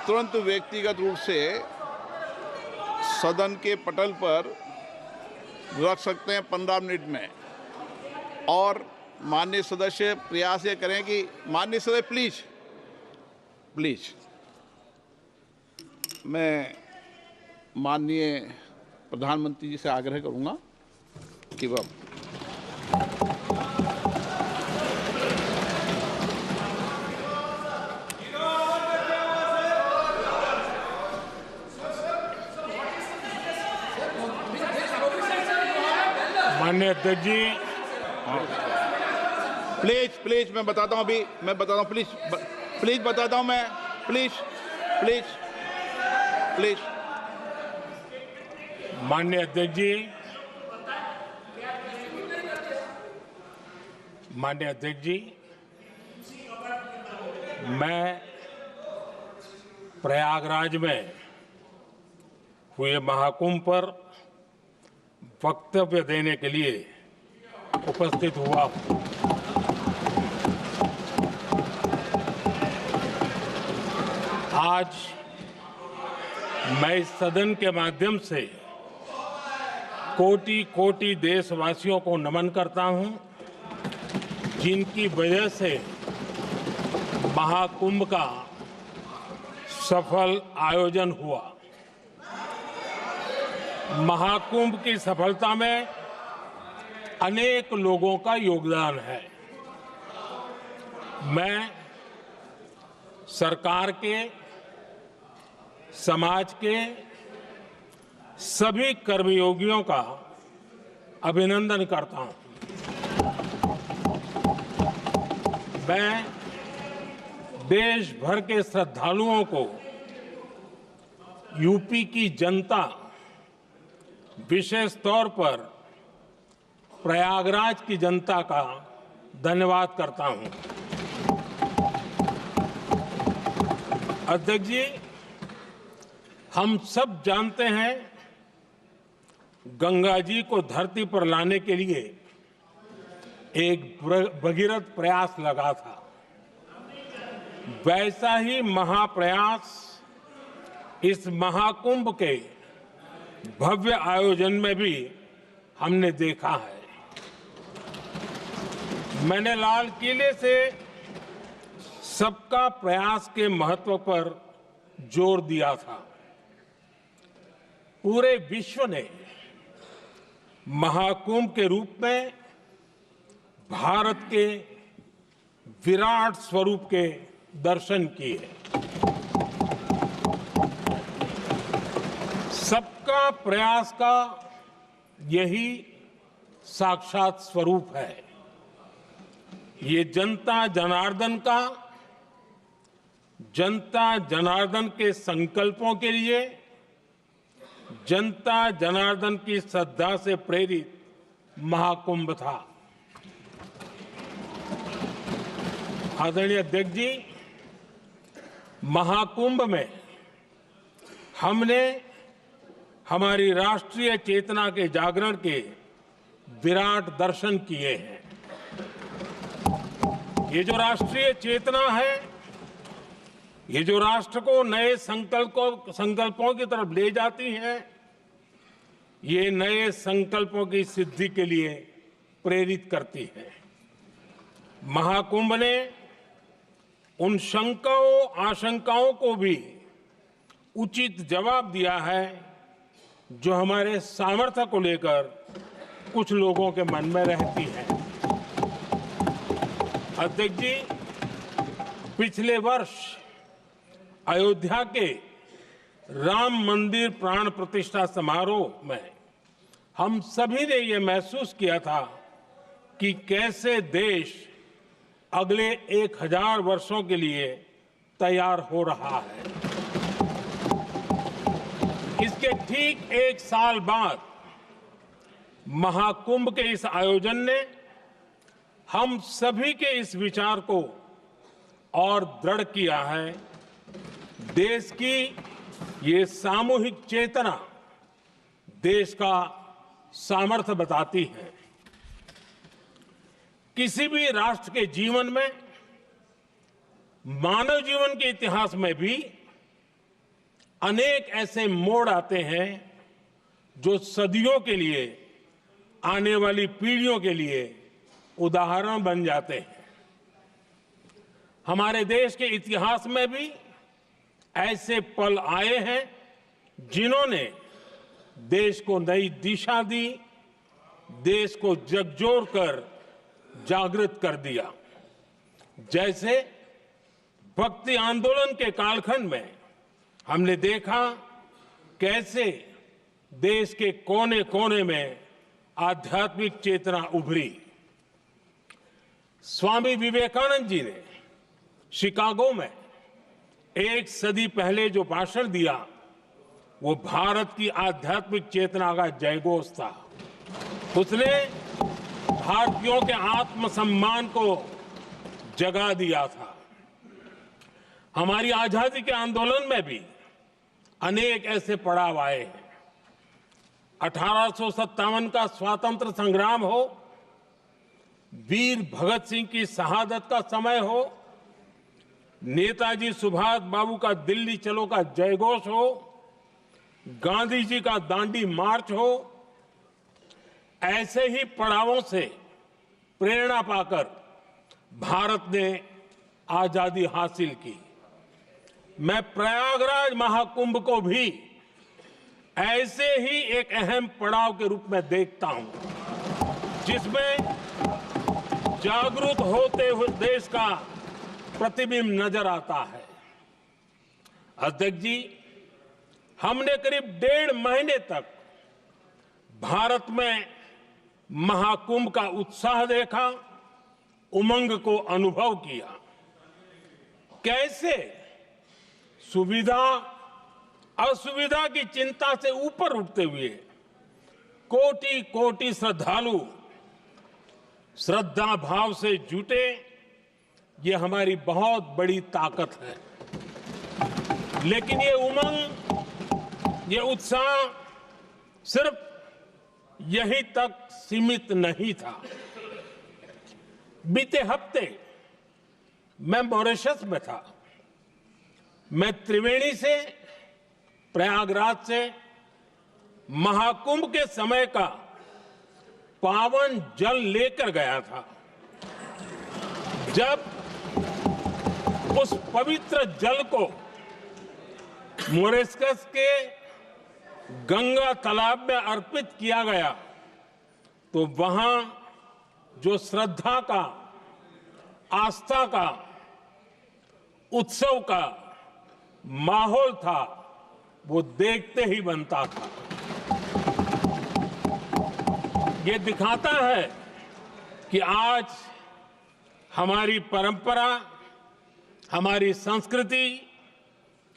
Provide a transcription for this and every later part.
तुरंत व्यक्तिगत रूप से सदन के पटल पर रख सकते हैं 15 मिनट में। और माननीय सदस्य प्रयास ये करें कि माननीय सदस्य प्लीज मैं माननीय प्रधानमंत्री जी से आग्रह करूंगा कि वह माननीय अध्यक्ष जी, प्लीज मैं बताता हूं, अभी मैं बताता हूं, प्लीज बताता हूं मैं, प्लीज माननीय अध्यक्ष जी, माननीय अध्यक्ष जी, मैं प्रयागराज में हुए महाकुंभ पर वक्तव्य देने के लिए उपस्थित हुआ हूं। आज मैं इस सदन के माध्यम से कोटि कोटि देशवासियों को नमन करता हूं, जिनकी वजह से महाकुंभ का सफल आयोजन हुआ। महाकुंभ की सफलता में अनेक लोगों का योगदान है। मैं सरकार के, समाज के सभी कर्मयोगियों का अभिनंदन करता हूं। मैं देश भर के श्रद्धालुओं को, यूपी की जनता, विशेष तौर पर प्रयागराज की जनता का धन्यवाद करता हूं। अध्यक्ष जी, हम सब जानते हैं गंगा जी को धरती पर लाने के लिए एक भगीरथ प्रयास लगा था। वैसा ही महाप्रयास इस महाकुंभ के भव्य आयोजन में भी हमने देखा है। मैंने लाल किले से सबका प्रयास के महत्व पर जोर दिया था। पूरे विश्व ने महाकुंभ के रूप में भारत के विराट स्वरूप के दर्शन किए। सबका प्रयास का यही साक्षात स्वरूप है। ये जनता जनार्दन के संकल्पों के लिए, जनता जनार्दन की श्रद्धा से प्रेरित महाकुंभ था। आदरणीय अध्यक्ष जी, महाकुंभ में हमने हमारी राष्ट्रीय चेतना के जागरण के विराट दर्शन किए हैं। ये जो राष्ट्रीय चेतना है, ये जो राष्ट्र को नए संकल्पों की तरफ ले जाती है, ये नए संकल्पों की सिद्धि के लिए प्रेरित करती है। महाकुंभ ने उन शंकाओं आशंकाओं को भी उचित जवाब दिया है जो हमारे सामर्थ्य को लेकर कुछ लोगों के मन में रहती है। अध्यक्ष जी, पिछले वर्ष अयोध्या के राम मंदिर प्राण प्रतिष्ठा समारोह में हम सभी ने ये महसूस किया था कि कैसे देश अगले 1000 वर्षों के लिए तैयार हो रहा है। इसके ठीक 1 साल बाद महाकुंभ के इस आयोजन ने हम सभी के इस विचार को और दृढ़ किया है। देश की ये सामूहिक चेतना देश का सामर्थ्य बताती है। किसी भी राष्ट्र के जीवन में, मानव जीवन के इतिहास में भी अनेक ऐसे मोड़ आते हैं जो सदियों के लिए, आने वाली पीढ़ियों के लिए उदाहरण बन जाते हैं। हमारे देश के इतिहास में भी ऐसे पल आए हैं जिन्होंने देश को नई दिशा दी, देश को झकझोर कर जागृत कर दिया। जैसे भक्ति आंदोलन के कालखंड में हमने देखा कैसे देश के कोने कोने में आध्यात्मिक चेतना उभरी। स्वामी विवेकानंद जी ने शिकागो में एक सदी पहले जो भाषण दिया, वो भारत की आध्यात्मिक चेतना का जयघोष था। उसने भारतीयों के आत्मसम्मान को जगा दिया था। हमारी आजादी के आंदोलन में भी अनेक ऐसे पड़ाव आए हैं। 1857 का स्वतंत्र संग्राम हो, वीर भगत सिंह की शहादत का समय हो, नेताजी सुभाष बाबू का दिल्ली चलो का जयघोष हो, गांधी जी का दांडी मार्च हो, ऐसे ही पड़ावों से प्रेरणा पाकर भारत ने आजादी हासिल की। मैं प्रयागराज महाकुंभ को भी ऐसे ही एक अहम पड़ाव के रूप में देखता हूं, जिसमें जागरूक होते हुए देश का प्रतिबिंब नजर आता है। अध्यक्ष जी, हमने करीब 1.5 महीने तक भारत में महाकुंभ का उत्साह देखा, उमंग को अनुभव किया। कैसे सुविधा असुविधा की चिंता से ऊपर उठते हुए कोटि कोटि श्रद्धालु श्रद्धा भाव से जुटे, ये हमारी बहुत बड़ी ताकत है। लेकिन ये उमंग, ये उत्साह सिर्फ यहीं तक सीमित नहीं था। बीते हफ्ते मैं मॉरिशस में था। मैं त्रिवेणी से, प्रयागराज से महाकुंभ के समय का पावन जल लेकर गया था। जब उस पवित्र जल को मॉरिशस के गंगा तालाब में अर्पित किया गया, तो वहां जो श्रद्धा का, आस्था का, उत्सव का माहौल था, वो देखते ही बनता था। ये दिखाता है कि आज हमारी परंपरा, हमारी संस्कृति,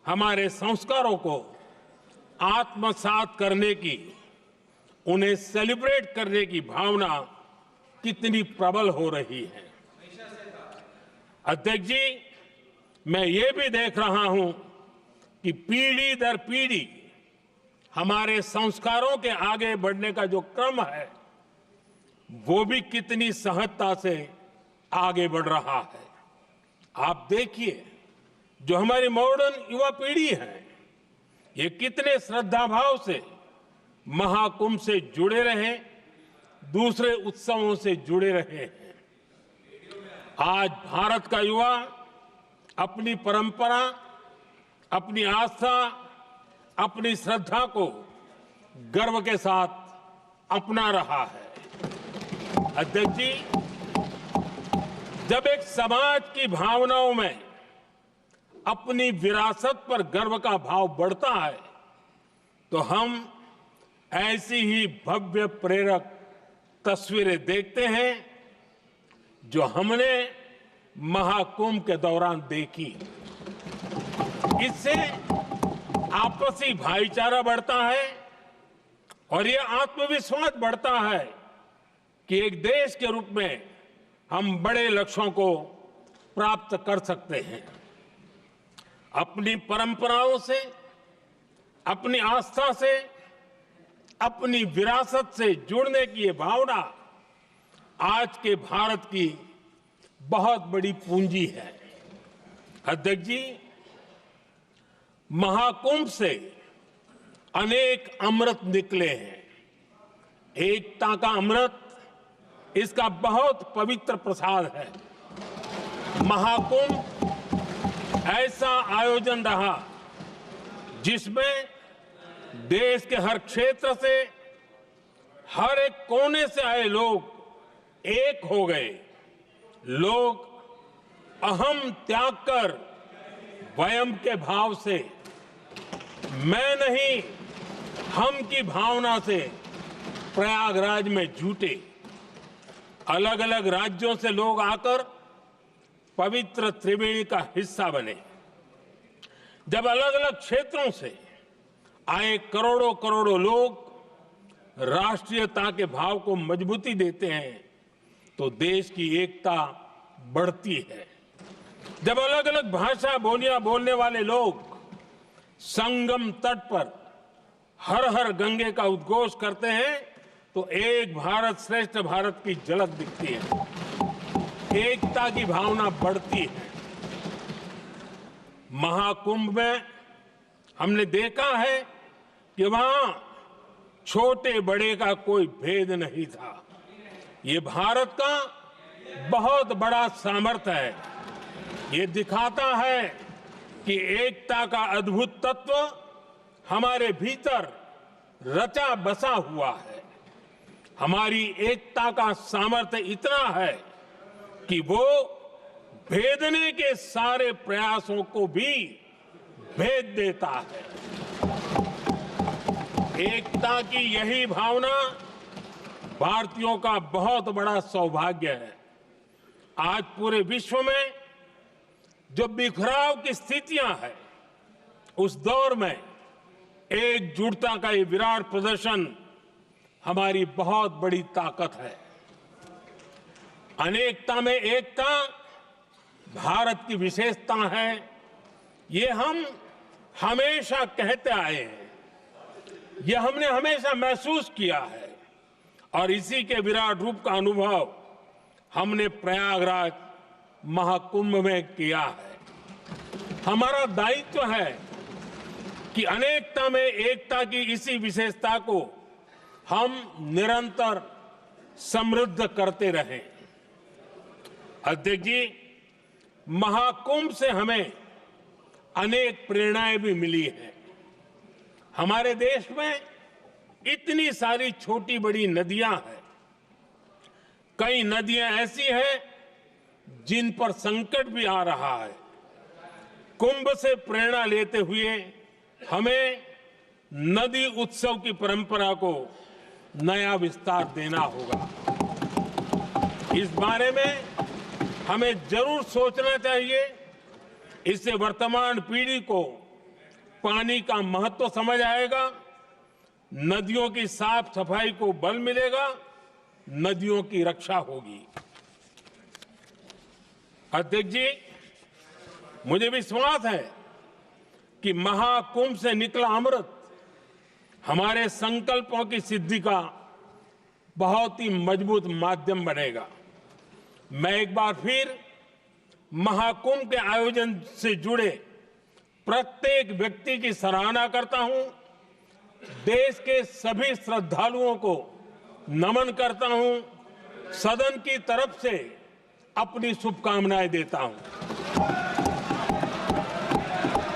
हमारे संस्कारों को आत्मसात करने की, उन्हें सेलिब्रेट करने की भावना कितनी प्रबल हो रही है। अध्यक्ष जी, मैं ये भी देख रहा हूं कि पीढ़ी दर पीढ़ी हमारे संस्कारों के आगे बढ़ने का जो क्रम है, वो भी कितनी सहजता से आगे बढ़ रहा है। आप देखिए, जो हमारी मॉडर्न युवा पीढ़ी है, ये कितने श्रद्धा भाव से महाकुंभ से जुड़े रहे, दूसरे उत्सवों से जुड़े रहे हैं। आज भारत का युवा अपनी परंपरा, अपनी आस्था, अपनी श्रद्धा को गर्व के साथ अपना रहा है। अध्यक्ष जी, जब एक समाज की भावनाओं में अपनी विरासत पर गर्व का भाव बढ़ता है, तो हम ऐसी ही भव्य प्रेरक तस्वीरें देखते हैं जो हमने महाकुंभ के दौरान देखी। इससे आपसी भाईचारा बढ़ता है और ये आत्मविश्वास बढ़ता है कि एक देश के रूप में हम बड़े लक्ष्यों को प्राप्त कर सकते हैं। अपनी परंपराओं से, अपनी आस्था से, अपनी विरासत से जुड़ने की ये भावना आज के भारत की बहुत बड़ी पूंजी है। अध्यक्ष जी, महाकुंभ से अनेक अमृत निकले हैं। एकता का अमृत इसका बहुत पवित्र प्रसाद है। महाकुंभ ऐसा आयोजन रहा जिसमें देश के हर क्षेत्र से, हर एक कोने से आए लोग एक हो गए। लोग अहम त्याग कर वयम के भाव से, मैं नहीं हम की भावना से प्रयागराज में जुटे। अलग अलग राज्यों से लोग आकर पवित्र त्रिवेणी का हिस्सा बने। जब अलग अलग क्षेत्रों से आए करोड़ों करोड़ों लोग राष्ट्रीयता के भाव को मजबूती देते हैं तो देश की एकता बढ़ती है। जब अलग अलग भाषा बोलियां बोलने वाले लोग संगम तट पर हर हर गंगे का उद्घोष करते हैं तो एक भारत श्रेष्ठ भारत की झलक दिखती है। एकता की भावना बढ़ती है। महाकुंभ में हमने देखा है कि वहां छोटे बड़े का कोई भेद नहीं था। ये भारत का बहुत बड़ा सामर्थ्य है। ये दिखाता है कि एकता का अद्भुत तत्व हमारे भीतर रचा बसा हुआ है। हमारी एकता का सामर्थ्य इतना है कि वो भेदने के सारे प्रयासों को भी भेद देता है। एकता की यही भावना भारतीयों का बहुत बड़ा सौभाग्य है। आज पूरे विश्व में जो बिखराव की स्थितियां हैं, उस दौर में एकजुटता का ये विराट प्रदर्शन हमारी बहुत बड़ी ताकत है। अनेकता में एकता भारत की विशेषता है। ये हम हमेशा कहते आए हैं, यह हमने हमेशा महसूस किया है और इसी के विराट रूप का अनुभव हमने प्रयागराज महाकुंभ में किया है। हमारा दायित्व है कि अनेकता में एकता की इसी विशेषता को हम निरंतर समृद्ध करते रहें। अध्यक्ष जी, महाकुंभ से हमें अनेक प्रेरणाएं भी मिली हैं। हमारे देश में इतनी सारी छोटी बड़ी नदियां हैं। कई नदियां ऐसी हैं जिन पर संकट भी आ रहा है। कुंभ से प्रेरणा लेते हुए हमें नदी उत्सव की परंपरा को नया विस्तार देना होगा। इस बारे में हमें जरूर सोचना चाहिए। इससे वर्तमान पीढ़ी को पानी का महत्व समझ आएगा, नदियों की साफ सफाई को बल मिलेगा, नदियों की रक्षा होगी। अध्यक्ष जी, मुझे विश्वास है कि महाकुंभ से निकला अमृत हमारे संकल्पों की सिद्धि का बहुत ही मजबूत माध्यम बनेगा। मैं एक बार फिर महाकुंभ के आयोजन से जुड़े प्रत्येक व्यक्ति की सराहना करता हूं। देश के सभी श्रद्धालुओं को नमन करता हूं। सदन की तरफ से अपनी शुभकामनाएं देता हूं।